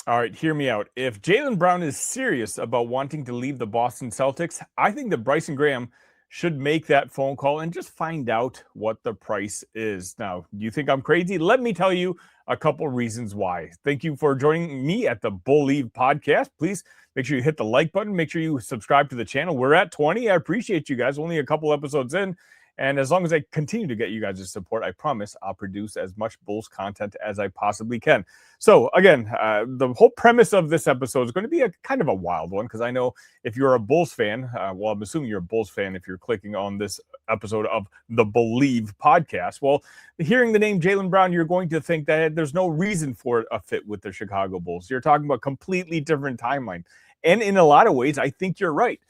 All right, hear me out. If Jaylen Brown is serious about wanting to leave the Boston Celtics, I think that Bryson Graham should make that phone call and just find out what the price is. Now, do you think I'm crazy? Let me tell you a couple reasons why. Thank you for joining me at the Bull-ieve Podcast. Please make sure you hit the like button. Make sure you subscribe to the channel. We're at 20. I appreciate you guys. Only a couple episodes in. And as long as I continue to get you guys' support, I promise I'll produce as much Bulls content as I possibly can. So again, the whole premise of this episode is going to be a kind of a wild one, because I know if you're a Bulls fan, well, I'm assuming you're a Bulls fan if you're clicking on this episode of the Bull-ieve Podcast. Well, hearing the name Jaylen Brown, you're going to think that there's no reason for a fit with the Chicago Bulls. You're talking about completely different timeline. And in a lot of ways, I think you're right.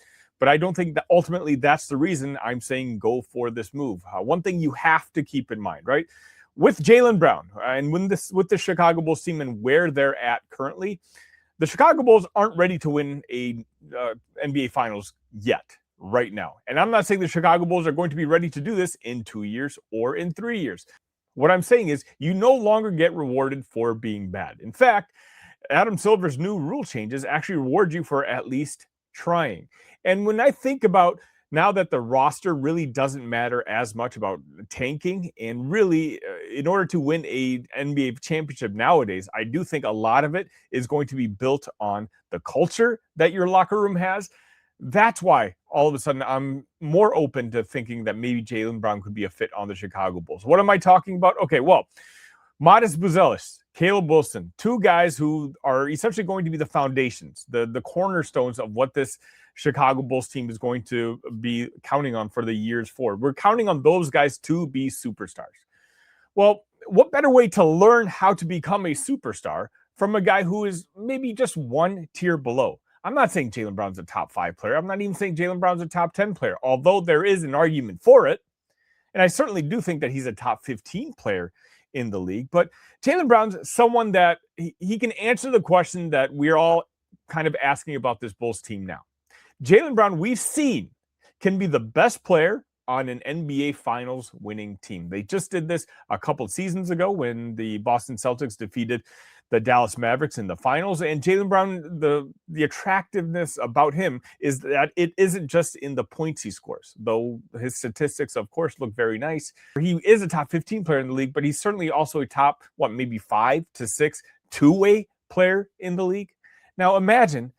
But I don't think that ultimately that's the reason I'm saying go for this move. One thing you have to keep in mind, right? With Jaylen Brown and with the Chicago Bulls team and where they're at currently, the Chicago Bulls aren't ready to win a NBA Finals yet, right now. And I'm not saying the Chicago Bulls are going to be ready to do this in 2 years or in 3 years. What I'm saying is you no longer get rewarded for being bad. In fact, Adam Silver's new rule changes actually reward you for at least trying. And when I think about now that the roster really doesn't matter as much about tanking, and really in order to win a NBA championship nowadays, I do think a lot of it is going to be built on the culture that your locker room has. That's why all of a sudden I'm more open to thinking that maybe Jaylen Brown could be a fit on the Chicago Bulls. What am I talking about? Okay, well, Modest Buzelis, Caleb Wilson, two guys who are essentially going to be the foundations, the cornerstones of what this Chicago Bulls team is going to be counting on for the years forward. We're counting on those guys to be superstars. Well, what better way to learn how to become a superstar from a guy who is maybe just one tier below? I'm not saying Jaylen Brown's a top 5 player. I'm not even saying Jaylen Brown's a top 10 player, although there is an argument for it. And I certainly do think that he's a top 15 player in the league. But Jaylen Brown's someone that he can answer the question that we're all kind of asking about this Bulls team now. Jaylen Brown, we've seen, can be the best player on an NBA Finals winning team. They just did this a couple seasons ago when the Boston Celtics defeated the Dallas Mavericks in the finals. And Jaylen Brown, the attractiveness about him is that it isn't just in the points he scores, though his statistics, of course, look very nice. He is a top 15 player in the league, but he's certainly also a top, maybe 5 to 6 two-way player in the league. Now imagine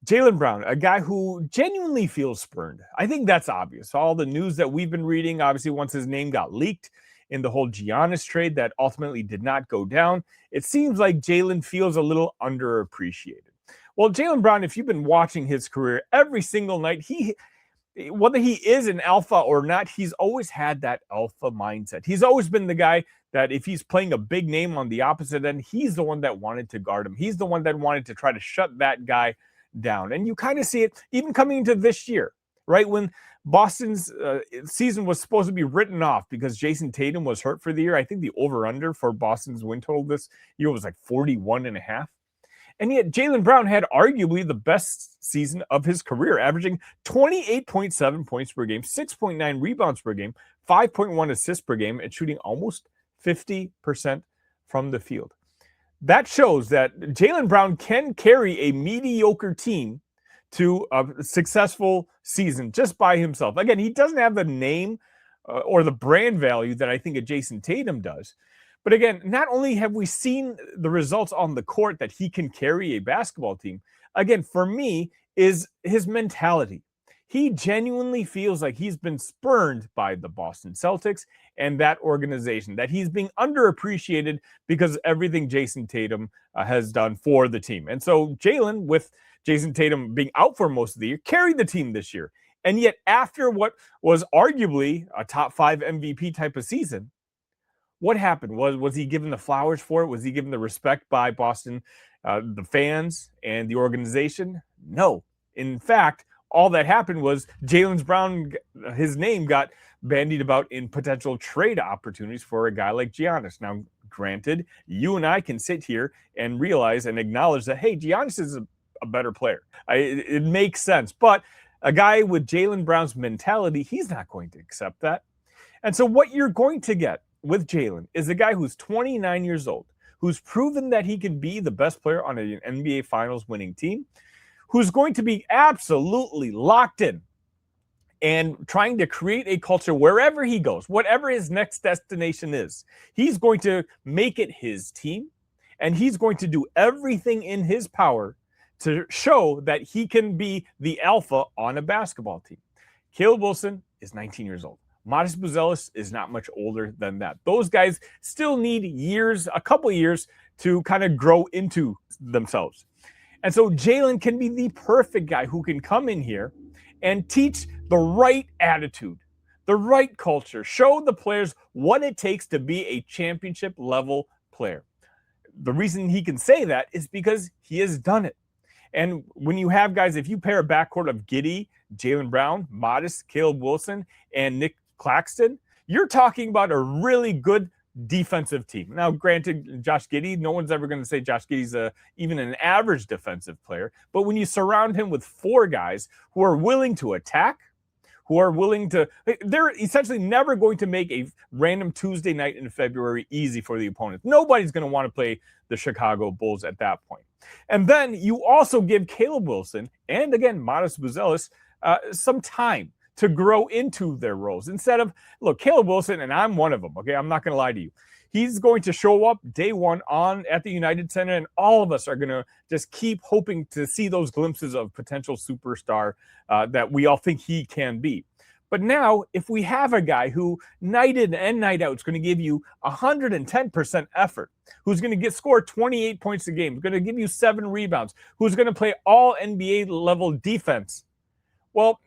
Jaylen Brown, a guy who genuinely feels spurned. I think that's obvious. All the news that we've been reading, obviously once his name got leaked in the whole Giannis trade that ultimately did not go down, it seems like Jaylen feels a little underappreciated. Well, Jaylen Brown, if you've been watching his career every single night, whether he is an alpha or not, he's always had that alpha mindset. He's always been the guy that if he's playing a big name on the opposite end, he's the one that wanted to guard him. He's the one that wanted to try to shut that guy down. And you kind of see it even coming into this year, right? When Boston's season was supposed to be written off because Jason Tatum was hurt for the year. I think the over-under for Boston's win total this year was like 41.5. And yet Jaylen Brown had arguably the best season of his career, averaging 28.7 points per game, 6.9 rebounds per game, 5.1 assists per game, and shooting almost 50% from the field. That shows that Jaylen Brown can carry a mediocre team to a successful season just by himself. Again, he doesn't have the name or the brand value that I think a Jason Tatum does. But again, not only have we seen the results on the court that he can carry a basketball team, again, for me, is his mentality. He genuinely feels like he's been spurned by the Boston Celtics and that organization, that he's being underappreciated because of everything Jason Tatum has done for the team. And so Jaylen, with Jason Tatum being out for most of the year, carried the team this year. And yet after what was arguably a top 5 MVP type of season, what happened? Was he given the flowers for it? Was he given the respect by Boston, the fans and the organization? No. In fact, all that happened was Jaylen Brown, his name got bandied about in potential trade opportunities for a guy like Giannis. Now, granted, you and I can sit here and realize and acknowledge that, hey, Giannis is a better player. It makes sense. But a guy with Jaylen Brown's mentality, he's not going to accept that. And so what you're going to get with Jaylen is a guy who's 29 years old, who's proven that he can be the best player on an NBA Finals winning team, who's going to be absolutely locked in and trying to create a culture wherever he goes, whatever his next destination is. He's going to make it his team, and he's going to do everything in his power to show that he can be the alpha on a basketball team. Caleb Wilson is 19 years old. Modest Buzelis is not much older than that. Those guys still need years, a couple years, to kind of grow into themselves. And so Jaylen can be the perfect guy who can come in here and teach the right attitude, the right culture, show the players what it takes to be a championship level player. The reason he can say that is because he has done it. And when you have guys, if you pair a backcourt of Giddey, Jaylen Brown, Modest, Caleb Wilson, and Nick Claxton, you're talking about a really good defensive team. Now, granted, Josh Giddey, no one's ever going to say Josh Giddey's even an average defensive player. But when you surround him with four guys who are willing to attack, who are willing to, they're essentially never going to make a random Tuesday night in February easy for the opponent. Nobody's going to want to play the Chicago Bulls at that point. And then you also give Caleb Wilson and, again, Modest Buzelis some time to grow into their roles. Instead of, look, Caleb Wilson, and I'm one of them, okay? I'm not going to lie to you. He's going to show up day one at the United Center, and all of us are going to just keep hoping to see those glimpses of potential superstar that we all think he can be. But now, if we have a guy who night in and night out is going to give you 110% effort, who's going to score 28 points a game, who's going to give you 7 rebounds, who's going to play all NBA level defense, well,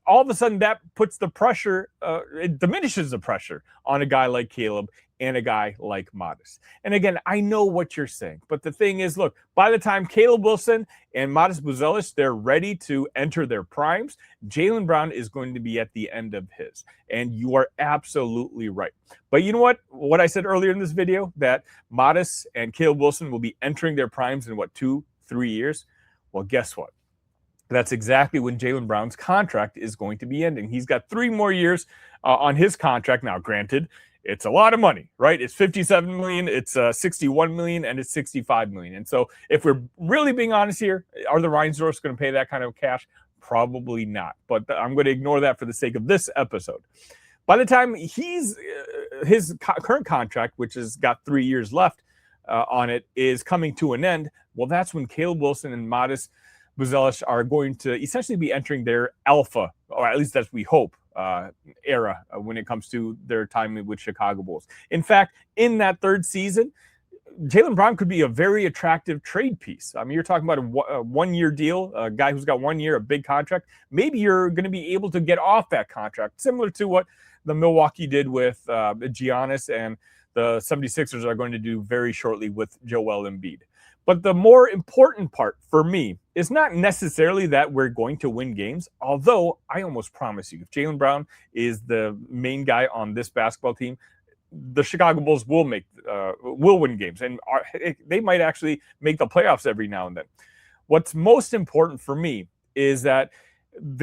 all of a sudden that puts the pressure, it diminishes the pressure on a guy like Caleb and a guy like Modest. And again, I know what you're saying, but the thing is, look, by the time Caleb Wilson and Modest Buzelis, they're ready to enter their primes, Jaylen Brown is going to be at the end of his. And you are absolutely right. But you know what? What I said earlier in this video, that Modest and Caleb Wilson will be entering their primes in 2-3 years? Well, guess what? That's exactly when Jaylen Brown's contract is going to be ending. He's got 3 more years on his contract. Now, granted, it's a lot of money, right? It's $57 million, it's $61 million, and it's $65 million. And so if we're really being honest here, are the Reinsdorfs going to pay that kind of cash? Probably not. But I'm going to ignore that for the sake of this episode. By the time his current contract, which has got 3 years left on it, is coming to an end, well, that's when Caleb Wilson and Modest Buzelis are going to essentially be entering their alpha, or at least as we hope, era when it comes to their time with Chicago Bulls. In fact, in that third season, Jaylen Brown could be a very attractive trade piece. I mean, you're talking about a one-year deal, a guy who's got 1 year, a big contract. Maybe you're going to be able to get off that contract, similar to what the Milwaukee did with Giannis, and the 76ers are going to do very shortly with Joel Embiid. But the more important part for me is not necessarily that we're going to win games, although I almost promise you, if Jaylen Brown is the main guy on this basketball team, the Chicago Bulls will win games, and they might actually make the playoffs every now and then. What's most important for me is that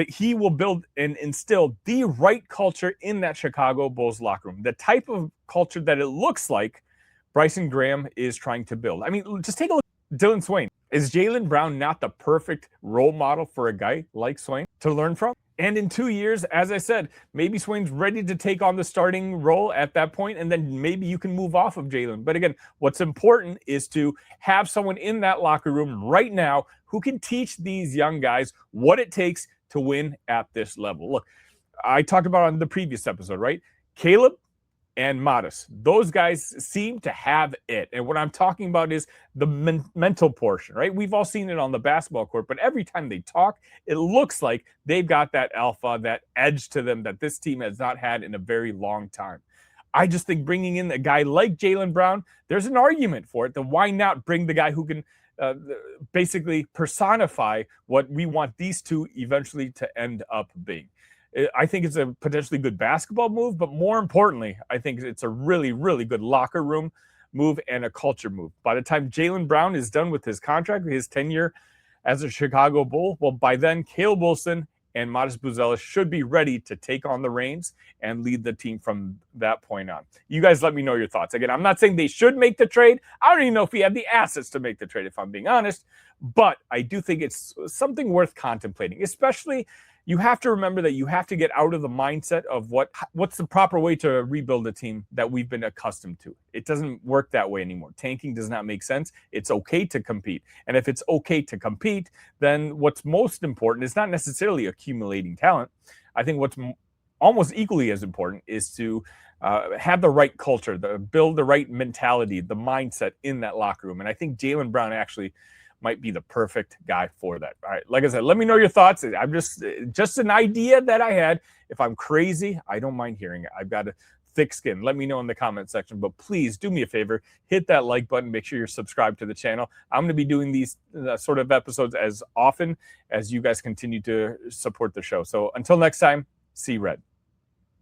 he will build and instill the right culture in that Chicago Bulls locker room, the type of culture that it looks like Bryson Graham is trying to build. I mean, just take a look. Dylan Swain. Is Jaylen Brown not the perfect role model for a guy like Swain to learn from? And in 2 years, as I said, maybe Swain's ready to take on the starting role at that point, and then maybe you can move off of Jaylen. But again, what's important is to have someone in that locker room right now who can teach these young guys what it takes to win at this level. Look, I talked about on the previous episode, right? Caleb and Modest. Those guys seem to have it. And what I'm talking about is the mental portion, right? We've all seen it on the basketball court, but every time they talk, it looks like they've got that alpha, that edge to them that this team has not had in a very long time. I just think bringing in a guy like Jaylen Brown, there's an argument for it. Then why not bring the guy who can basically personify what we want these two eventually to end up being? I think it's a potentially good basketball move, but more importantly, I think it's a really, really good locker room move and a culture move. By the time Jaylen Brown is done with his contract, his tenure as a Chicago Bull, well, by then, Caleb Wilson and Modest Buzelis should be ready to take on the reins and lead the team from that point on. You guys let me know your thoughts. Again, I'm not saying they should make the trade. I don't even know if he had the assets to make the trade, if I'm being honest, but I do think it's something worth contemplating, especially you have to remember that you have to get out of the mindset of what's the proper way to rebuild a team that we've been accustomed to. It doesn't work that way anymore. Tanking does not make sense. It's okay to compete. And if it's okay to compete, then what's most important is not necessarily accumulating talent. I think what's almost equally as important is to have the right culture, build the right mentality, the mindset in that locker room. And I think Jaylen Brown actually might be the perfect guy for that. All right, like I said, let me know your thoughts. I'm just an idea that I had. If I'm crazy, I don't mind hearing it. I've got a thick skin. Let me know in the comment section, but please do me a favor, hit that like button, make sure you're subscribed to the channel. I'm going to be doing these sort of episodes as often as you guys continue to support the show. So until next time, see red.